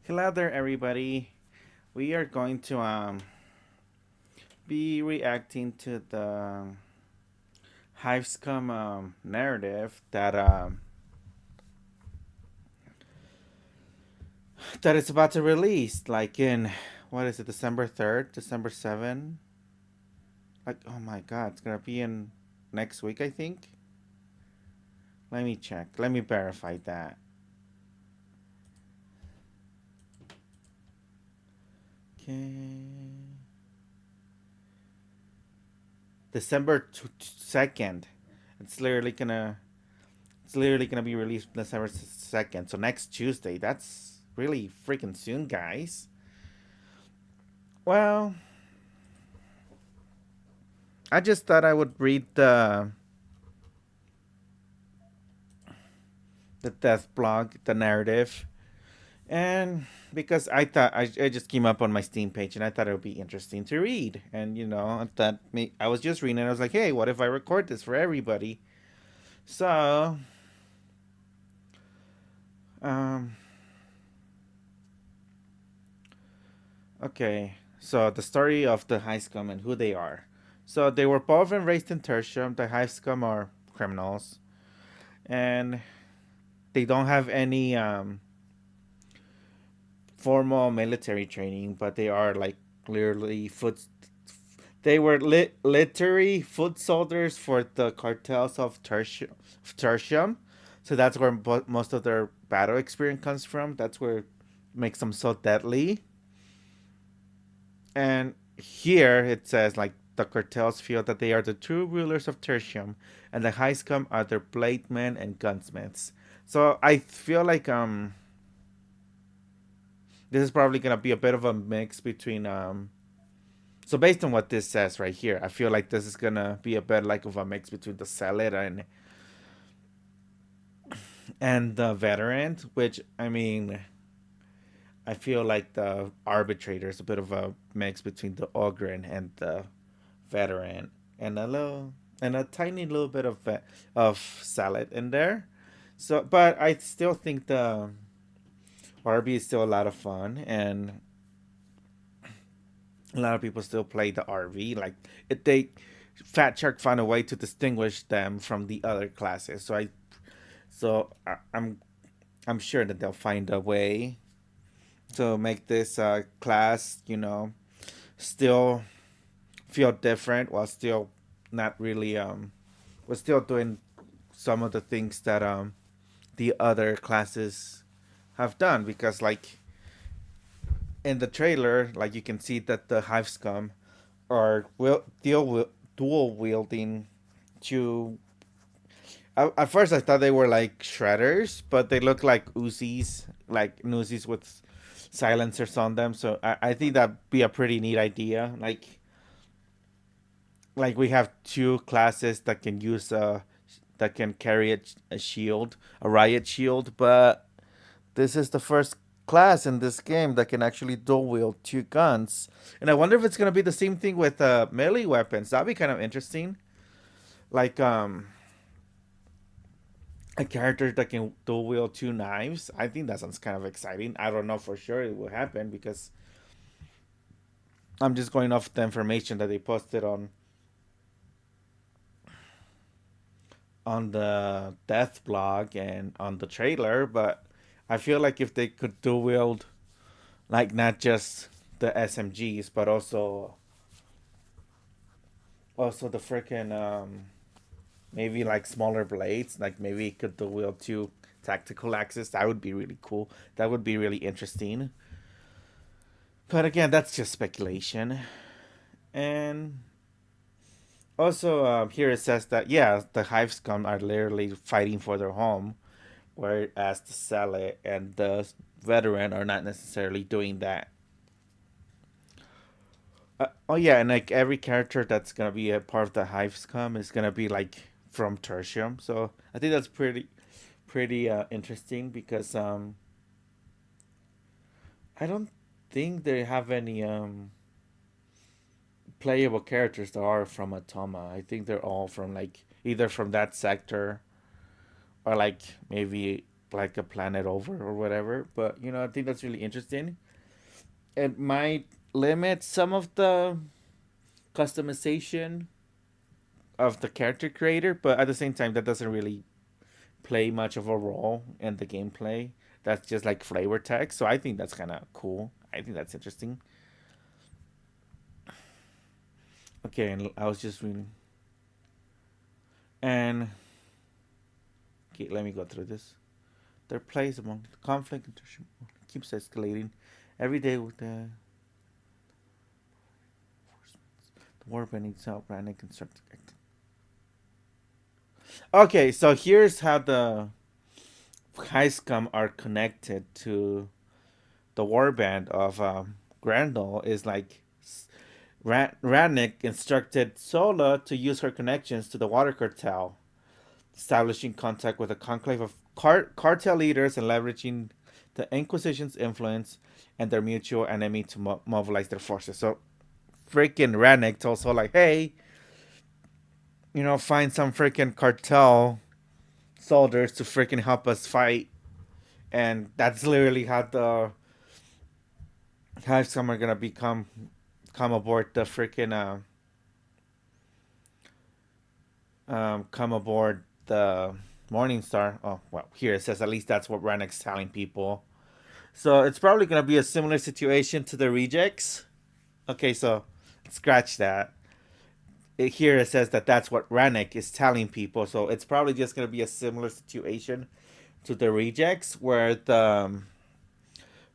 Hello there, everybody. We are going to be reacting to the Hivescum narrative that is about to release, like in what is it, December 3rd, December 7th? Like, oh my God, it's gonna be in next week, I think. Let me check. Let me verify that. Okay, December 2nd. It's literally gonna It's literally gonna be released December 2nd, so next Tuesday. That's really freaking soon, guys. Well, I just thought I would read the death blog, the narrative, and because I just came up on my Steam page and I thought it would be interesting to read, and I was just reading. And I was like, hey, what if I record this for everybody? So, um, okay. So the story of the High Scum and who they are. So they were born and raised in Tertium. The High Scum are criminals, and they don't have any formal military training, but they are like clearly foot. They were literary foot soldiers for the cartels of Tertium. So that's where most of their battle experience comes from. That's where it makes them so deadly. And here it says like the cartels feel that they are the true rulers of Tertium, and the High Scum are their blade men and gunsmiths. So I feel like this is probably gonna be a bit of a mix between So based on what this says right here, I feel like this is gonna be a bit like of a mix between the Zealot and the Veteran, which I mean I feel like the Arbitrator is a bit of a mix between the Ogren and the Veteran, and a tiny little bit of salad in there. So, but I still think the RB is still a lot of fun, and a lot of people still play the RV. Like they Fat Shark found a way to distinguish them from the other classes. I'm sure that they'll find a way to make this class, still feel different while still not really we're still doing some of the things that the other classes have done, because like in the trailer, like you can see that the Hive Scum are dual wielding two. At first I thought they were like shredders, but they look like Uzis, like Uzis with silencers on them. So I think that'd be a pretty neat idea. Like we have two classes that can use that can carry a shield, a riot shield, but this is the first class in this game that can actually dual wield two guns. And I wonder if it's gonna be the same thing with melee weapons. That'd be kind of interesting. Like a character that can dual wield two knives. I think that sounds kind of exciting. I don't know for sure it will happen because I'm just going off the information that they posted on the death blog and on the trailer. But I feel like if they could dual wield, like not just the SMGs, but also the freaking maybe like smaller blades, like maybe it could dual wield two tactical axes. That would be really cool. That would be really interesting. But again, that's just speculation. And also, here it says that yeah, the Hive Scum are literally fighting for their home, whereas the Salad and the Veteran are not necessarily doing that. Oh yeah, and like every character that's gonna be a part of the Hive Scum is gonna be like from Tertium, so I think that's pretty interesting because I don't think they have any playable characters that are from Atoma. I think they're all from like either from that sector or like maybe like a planet over or whatever. But I think that's really interesting. It might limit some of the customization of the character creator, but at the same time, that doesn't really play much of a role in the gameplay. That's just like flavor text. So I think that's kind of cool. I think that's interesting. Okay, and I was just reading. And okay, let me go through this. Their place among the conflict and tension keeps escalating every day with the warband needs help and construct. Okay, so here's how the Hivescum are connected to the warband of Grendel. Is like Rannick instructed Sola to use her connections to the water cartel, establishing contact with a conclave of cartel leaders and leveraging the Inquisition's influence and their mutual enemy to mobilize their forces. So freaking Rannick told Sola, like, hey, find some freaking cartel soldiers to freaking help us fight. And that's literally how the Hivescum are gonna come aboard the freaking come aboard the Mourningstar. Oh well, here it says at least that's what Rennick's telling people. So it's probably gonna be a similar situation to the rejects. Okay, so scratch that. Here it says that that's what Rennick is telling people. So it's probably just gonna be a similar situation to the rejects, where the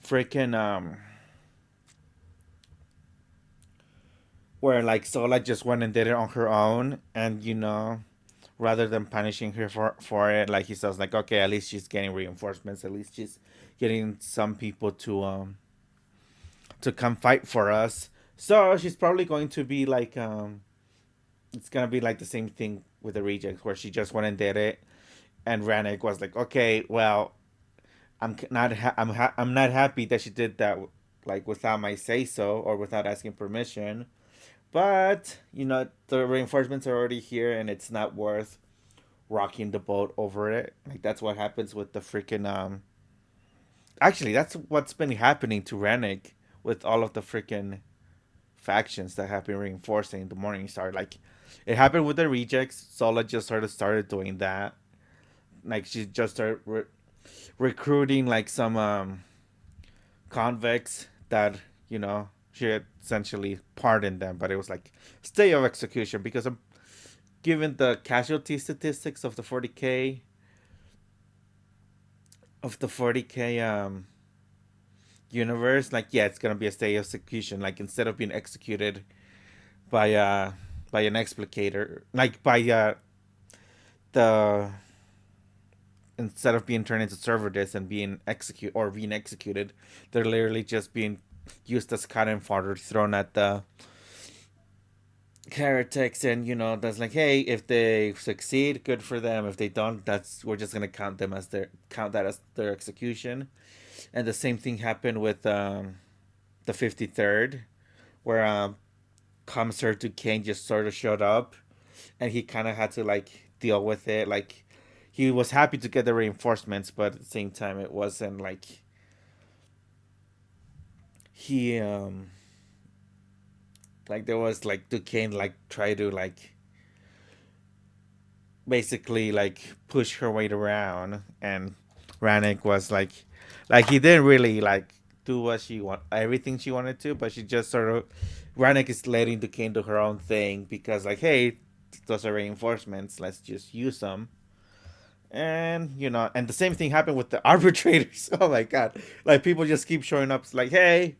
freaking where like Sola just went and did it on her own, and rather than punishing her for it, like he says, like, okay, at least she's getting reinforcements, at least she's getting some people to come fight for us. So she's probably going to be like it's gonna be like the same thing with the rejects, where she just went and did it, and Rannick was like, okay, well, I'm not happy that she did that, like, without my say so or without asking permission. But the reinforcements are already here, and it's not worth rocking the boat over it. Like, that's what happens with the freaking Actually, that's what's been happening to Rennick with all of the freaking factions that have been reinforcing the Morningstar. Like, it happened with the rejects. Sola just started doing that. Like, she just started recruiting like some convicts that she had essentially pardoned them, but it was like stay of execution because given the casualty statistics of the 40k universe, like, yeah, it's gonna be a stay of execution. Like, instead of being executed by an explicator, like by the instead of being turned into server disks and being executed, they're literally just being used as cannon fodder thrown at the heretics. And that's like, hey, if they succeed, good for them. If they don't, we're just gonna count that as their execution. And the same thing happened with the 53rd, where Commissar Duquesne just sort of showed up, and he kind of had to like deal with it. Like, he was happy to get the reinforcements, but at the same time, it wasn't like he like there was like Duquesne like try to like basically like push her weight around, and Rannick was like he didn't really like do what she want everything she wanted to, but she just sort of Rannick is letting Duquesne do her own thing because, like, hey, those are reinforcements, let's just use them. And and the same thing happened with the arbitrators. Oh my god, like, people just keep showing up. It's like, hey,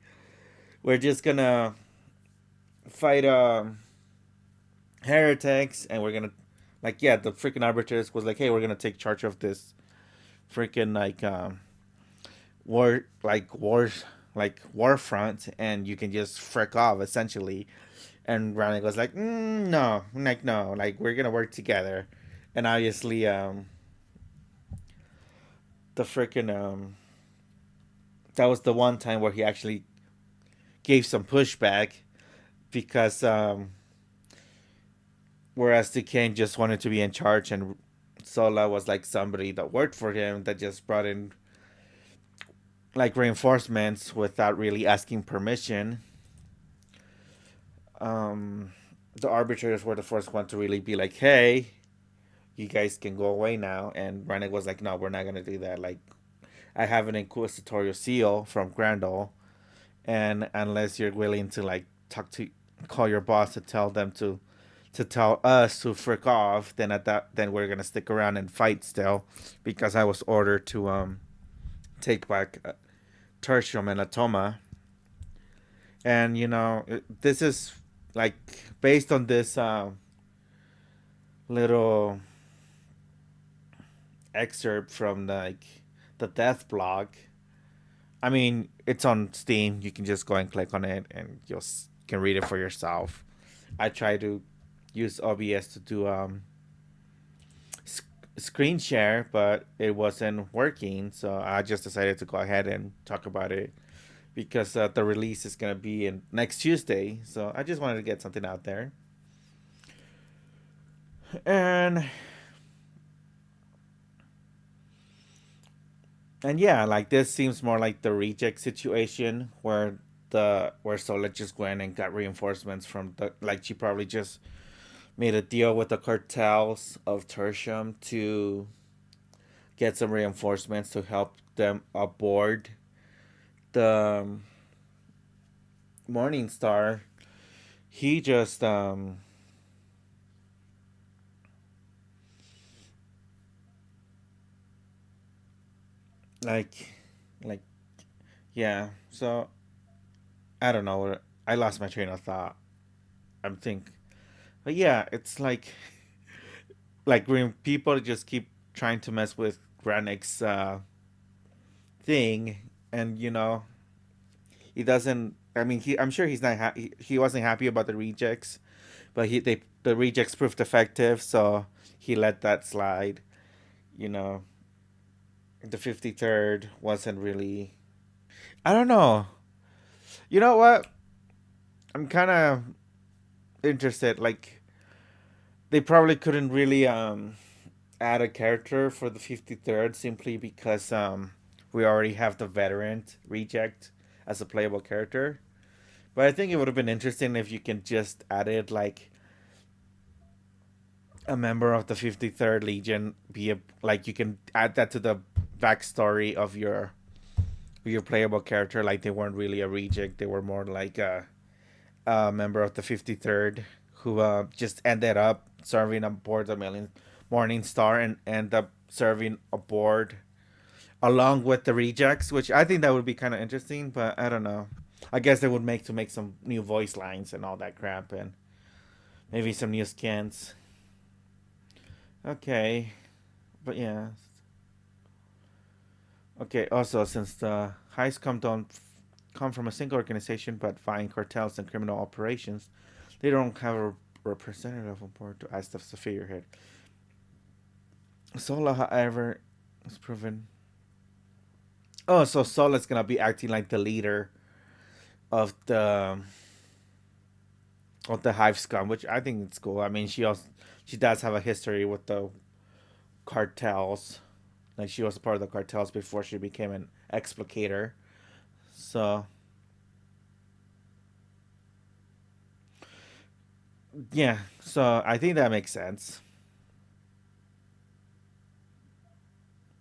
we're just gonna fight heretics, and we're gonna, like, yeah, the freaking arbitrators was like, hey, we're gonna take charge of this freaking like war front, and you can just frick off essentially. And Rannick was like, no, like, no, like, we're gonna work together. And obviously the freaking that was the one time where he actually gave some pushback, because whereas Duquesne just wanted to be in charge and Sola was like somebody that worked for him that just brought in like reinforcements without really asking permission. Um, the arbitrators were the first one to really be like, "Hey, you guys can go away now." And Rennick was like, "No, we're not gonna do that. Like, I have an inquisitorial seal from Grandal, and unless you're willing to like call your boss to tell them to tell us to frick off, then then we're gonna stick around and fight still, because I was ordered to take back Tertium and Atoma, and this is like based on this little excerpt from the death blog. I mean, it's on Steam. You can just go and click on it, and can read it for yourself. I try to use OBS to do screen share, but it wasn't working. So I just decided to go ahead and talk about it because the release is gonna be in next Tuesday. So I just wanted to get something out there, and yeah, like this seems more like the reject situation where Sola just went and got reinforcements from the like she probably just made a deal with the cartels of Tertium to get some reinforcements to help them aboard the Mourningstar. He just like like yeah. So I don't know. I lost my train of thought. I'm think, but yeah, it's like when people just keep trying to mess with Granik's thing, and he doesn't. I mean, I'm sure he's not. He wasn't happy about the rejects, but the rejects proved effective, so he let that slide. You know, the 53rd wasn't really. I don't know. You know what? I'm kind of interested. Like they probably couldn't really add a character for the 53rd simply because we already have the veteran reject as a playable character. But I think it would have been interesting if you can just added like a member of the 53rd Legion be a like you can add that to the backstory of your playable character. Like they weren't really a reject; they were more like a member of the 53rd who just ended up serving aboard the Morningstar and end up serving aboard along with the rejects, which I think that would be kind of interesting. But I don't know. I guess they would make some new voice lines and all that crap, and maybe some new skins. Okay, but yeah. Okay. Also, since the heists don't come from a single organization, but vying cartels and criminal operations, they don't have a representative on board to act as the figurehead. Sola, however, is proven. Oh, so Sola's gonna be acting like the leader of the Hive Scum, which I think it's cool. I mean, she does have a history with the cartels. Like she was a part of the cartels before she became an explicator. So yeah, so I think that makes sense.